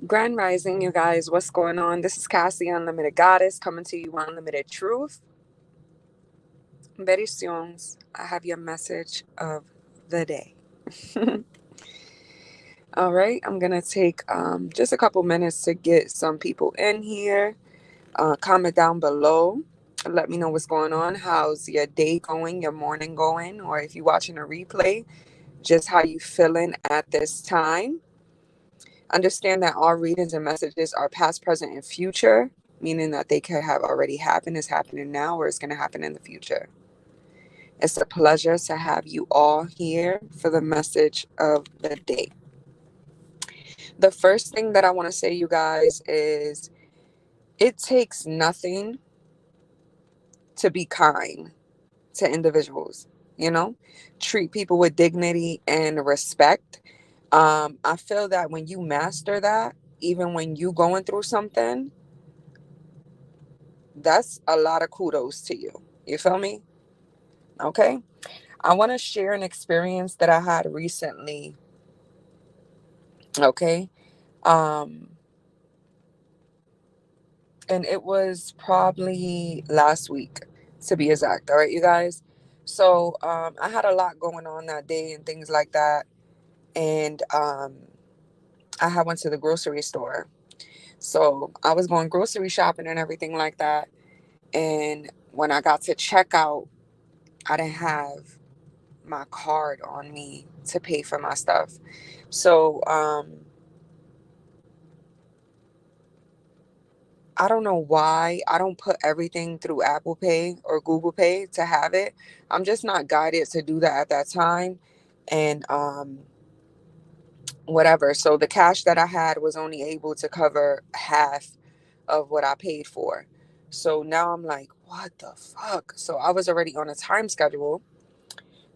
Grand Rising, you guys. What's going on? This is Cassie, Unlimited Goddess, coming to you Unlimited Truth. Bendiciones. I have your message of the day. All right, I'm going to take just a couple minutes to get some people in here. Comment down below. Let me know what's going on. How's your day going, your morning going? Or if you're watching a replay, just how you feeling at this time. Understand that all readings and messages are past, present, and future, meaning that they could have already happened, is happening now, or it's going to happen in the future. It's a pleasure to have you all here for the message of the day. The first thing that I want to say, you guys, is it takes nothing to be kind to individuals, treat people with dignity and respect. I feel that when you master that, even when you going through something, that's a lot of kudos to you. You feel me? Okay. I want to share an experience that I had recently. Okay. Um, and it was probably last week, to be exact. All right, you guys. So I had a lot going on that day and things like that. And I had went to the grocery store. So I was going grocery shopping and everything like that. And when I got to checkout, I didn't have my card on me to pay for my stuff. So I don't know why I don't put everything through Apple Pay or Google Pay to have it. I'm just not guided to do that at that time. And whatever. So the cash that I had was only able to cover half of what I paid for. So now I'm like, what the fuck? So I was already on a time schedule.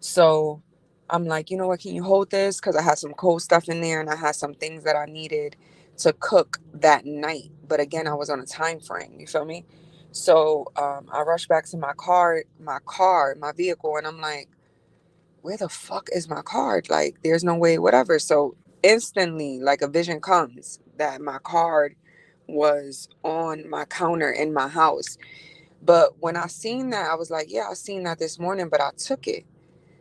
So I'm like, you know what, can you hold this? Because I had some cold stuff in there and I had some things that I needed to cook that night. But again, I was on a time frame. You feel me? So I rushed back to my vehicle, and I'm like, where the fuck is my card? Like, there's no way, whatever. So instantly, like, a vision comes that my card was on my counter in my house. But when I seen that, I was like, yeah, I seen that this morning, but I took it.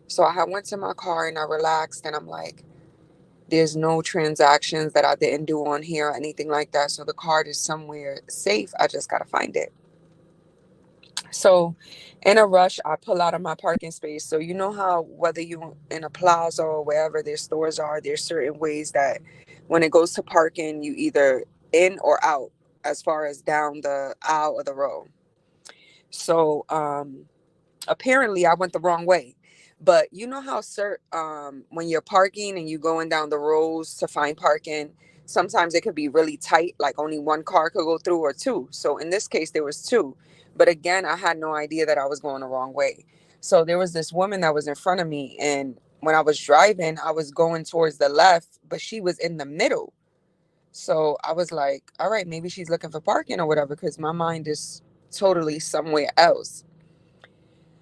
So I went to my car and I relaxed, and I'm like, there's no transactions that I didn't do on here or anything like that. So the card is somewhere safe. I just got to find it. So in a rush, I pull out of my parking space. So you know how whether you in a plaza or wherever their stores are, there's certain ways that when it goes to parking, you either in or out as far as down the aisle or the row. So apparently I went the wrong way. But you know how when you're parking and you going down the rows to find parking, sometimes it could be really tight, like only one car could go through or two. So in this case, there was two. But again, I had no idea that I was going the wrong way. So there was this woman that was in front of me, and when I was driving, I was going towards the left, but she was in the middle. So I was like, all right, maybe she's looking for parking or whatever, because my mind is totally somewhere else.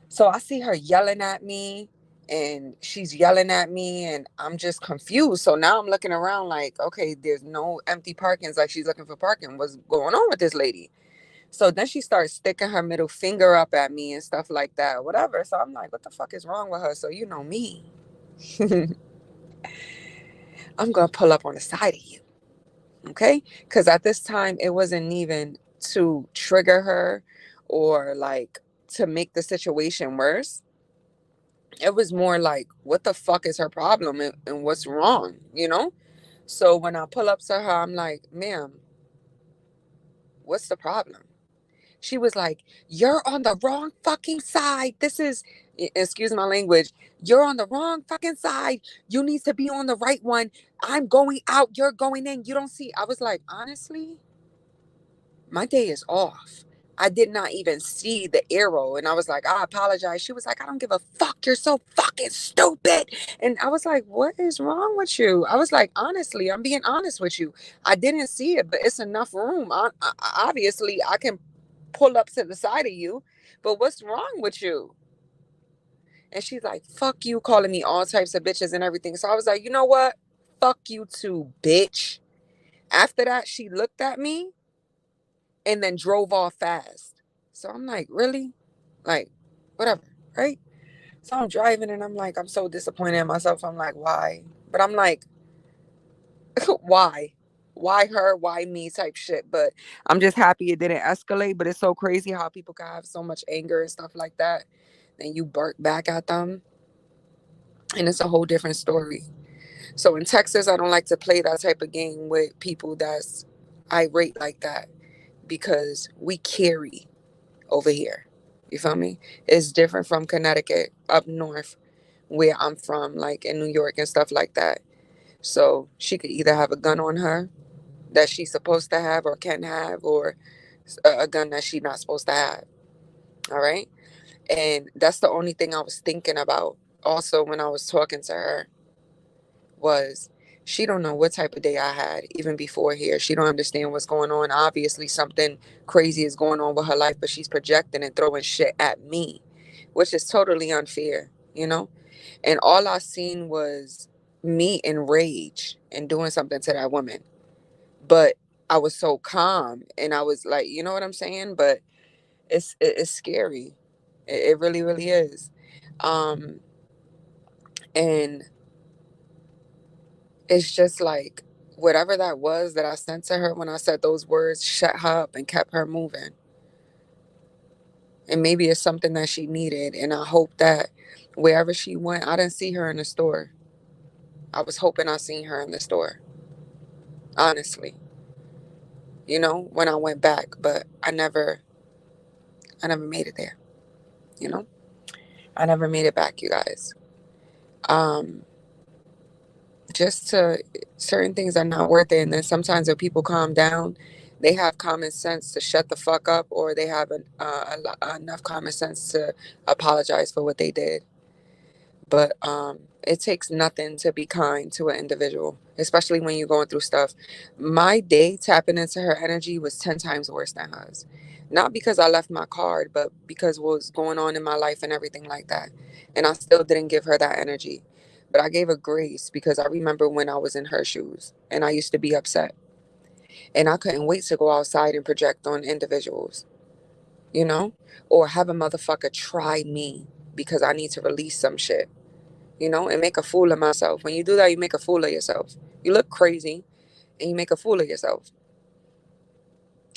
So I see her yelling at me, and she's yelling at me, and I'm just confused. So now I'm looking around like, okay, there's no empty parkings. Like, she's looking for parking. What's going on with this lady? So then she starts sticking her middle finger up at me and stuff like that, whatever. So I'm like, what the fuck is wrong with her? So you know me. I'm going to pull up on the side of you. Okay? Because at this time, it wasn't even to trigger her or like to make the situation worse. It was more like, what the fuck is her problem, and what's wrong? So when I pull up to her, I'm like, ma'am, what's the problem? She was like, you're on the wrong fucking side. Excuse my language, you're on the wrong fucking side. You need to be on the right one. I'm going out, you're going in. You don't see. I was like, honestly, my day is off. I did not even see the arrow. And I was like, I apologize. She was like, I don't give a fuck. You're so fucking stupid. And I was like, what is wrong with you? I was like, honestly, I'm being honest with you. I didn't see it, but it's enough room. Obviously, I can pull up to the side of you, but what's wrong with you? And she's like, fuck you, calling me all types of bitches and everything. So I was like, you know what? Fuck you too, bitch. After that, she looked at me and then drove off fast. So I'm like, really? Like, whatever, right? So I'm driving and I'm like, I'm so disappointed in myself. I'm like, why? But I'm like, why? Why her? Why me? Type shit. But I'm just happy it didn't escalate. But it's so crazy how people can have so much anger and stuff like that. Then you bark back at them. And it's a whole different story. So in Texas, I don't like to play that type of game with people that's irate like that because we carry over here. You feel me? It's different from Connecticut up north where I'm from, like in New York and stuff like that. So she could either have a gun on her that she's supposed to have or can have, or a gun that she's not supposed to have. All right. And that's the only thing I was thinking about also when I was talking to her was she don't know what type of day I had even before here. She don't understand what's going on. Obviously something crazy is going on with her life, but she's projecting and throwing shit at me, which is totally unfair, you know? And all I seen was me enraged and doing something to that woman. But I was so calm and I was like, you know what I'm saying? But it's scary. It really, really is. Um, and it's just like whatever that was that I sent to her when I said those words shut her up and kept her moving. And maybe it's something that she needed. And I hope that wherever she went, I didn't see her in the store. I was hoping I seen her in the store, honestly, when I went back, but I never made it there, you know? I never made it back, you guys. Um, just to certain things are not worth it. And then sometimes when people calm down, they have common sense to shut the fuck up, or they have enough common sense to apologize for what they did. But it takes nothing to be kind to an individual, especially when you're going through stuff. My day tapping into her energy was 10 times worse than hers. Not because I left my card, but because what was going on in my life and everything like that. And I still didn't give her that energy. But I gave her grace because I remember when I was in her shoes and I used to be upset. And I couldn't wait to go outside and project on individuals, you know? Or have a motherfucker try me because I need to release some shit, and make a fool of myself. When you do that, you make a fool of yourself. You look crazy and you make a fool of yourself.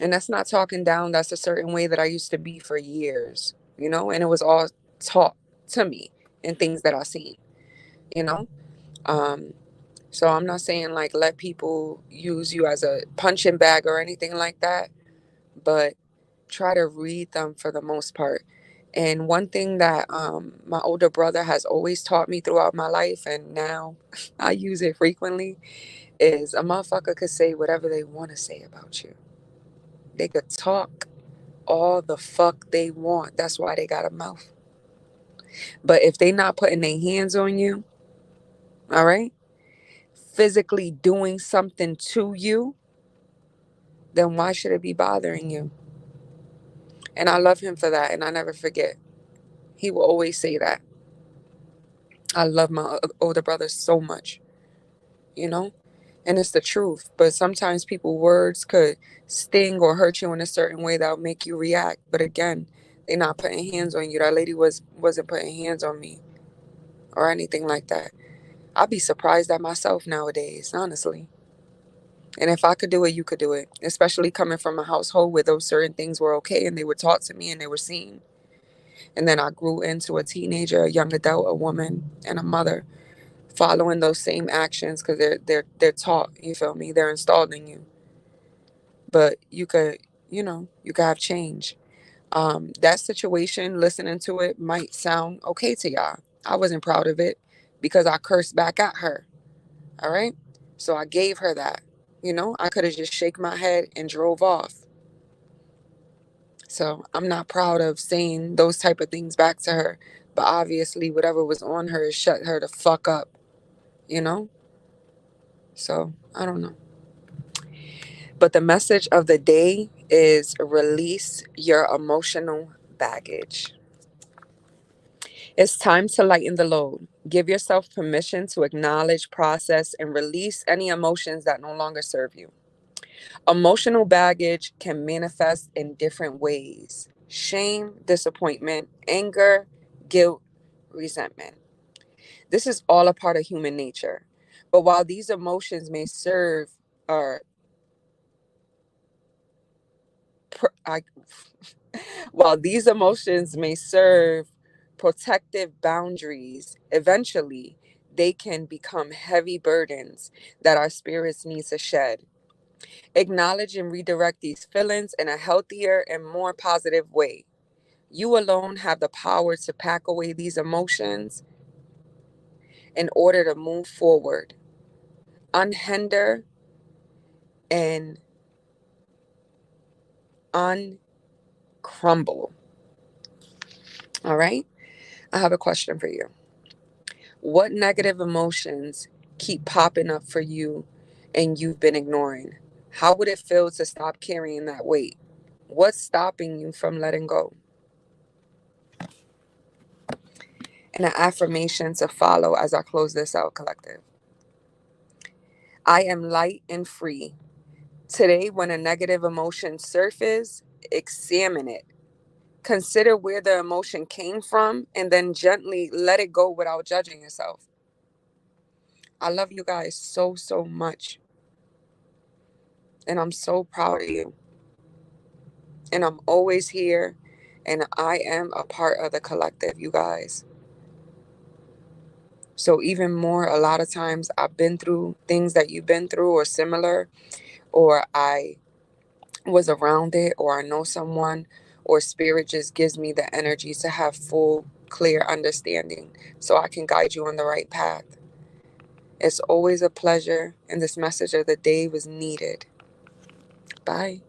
And that's not talking down. That's a certain way that I used to be for years, and it was all taught to me and things that I seen, you know? Um, so I'm not saying like let people use you as a punching bag or anything like that, but try to read them for the most part. And one thing that my older brother has always taught me throughout my life, and now I use it frequently, is a motherfucker could say whatever they want to say about you. They could talk all the fuck they want. That's why they got a mouth. But if they not putting their hands on you, all right, physically doing something to you, then why should it be bothering you? And I love him for that, and I never forget. He will always say that. I love my older brother so much, you know? And it's the truth. But sometimes people words could sting or hurt you in a certain way that'll make you react. But again, they're not putting hands on you. That lady wasn't putting hands on me or anything like that. I'd be surprised at myself nowadays, honestly. And if I could do it, you could do it. Especially coming from a household where those certain things were okay and they were taught to me and they were seen. And then I grew into a teenager, a young adult, a woman, and a mother, following those same actions because they're taught. You feel me? They're installed in you. But you could have change. That situation, listening to it might sound okay to y'all. I wasn't proud of it because I cursed back at her. All right, so I gave her that. I could have just shake my head and drove off. So I'm not proud of saying those type of things back to her. But obviously, whatever was on her shut her the fuck up. You know. So I don't know. But the message of the day is release your emotional baggage. It's time to lighten the load. Give yourself permission to acknowledge, process, and release any emotions that no longer serve you. Emotional baggage can manifest in different ways: shame, disappointment, anger, guilt, resentment. This is all a part of human nature. But while these emotions may serve, or I, while these emotions may serve protective boundaries, eventually they can become heavy burdens that our spirits need to shed. Acknowledge and redirect these feelings in a healthier and more positive way. You alone have the power to pack away these emotions in order to move forward, unhinder, and uncrumble. All right? I have a question for you. What negative emotions keep popping up for you and you've been ignoring? How would it feel to stop carrying that weight? What's stopping you from letting go? And an affirmation to follow as I close this out, collective. I am light and free. Today, when a negative emotion surfaces, examine it. Consider where the emotion came from and then gently let it go without judging yourself. I love you guys so, so much. And I'm so proud of you. And I'm always here. And I am a part of the collective, you guys. So, even more, a lot of times I've been through things that you've been through or similar, or I was around it, or I know someone, or spirit just gives me the energy to have full, clear understanding so I can guide you on the right path. It's always a pleasure, and this message of the day was needed. Bye.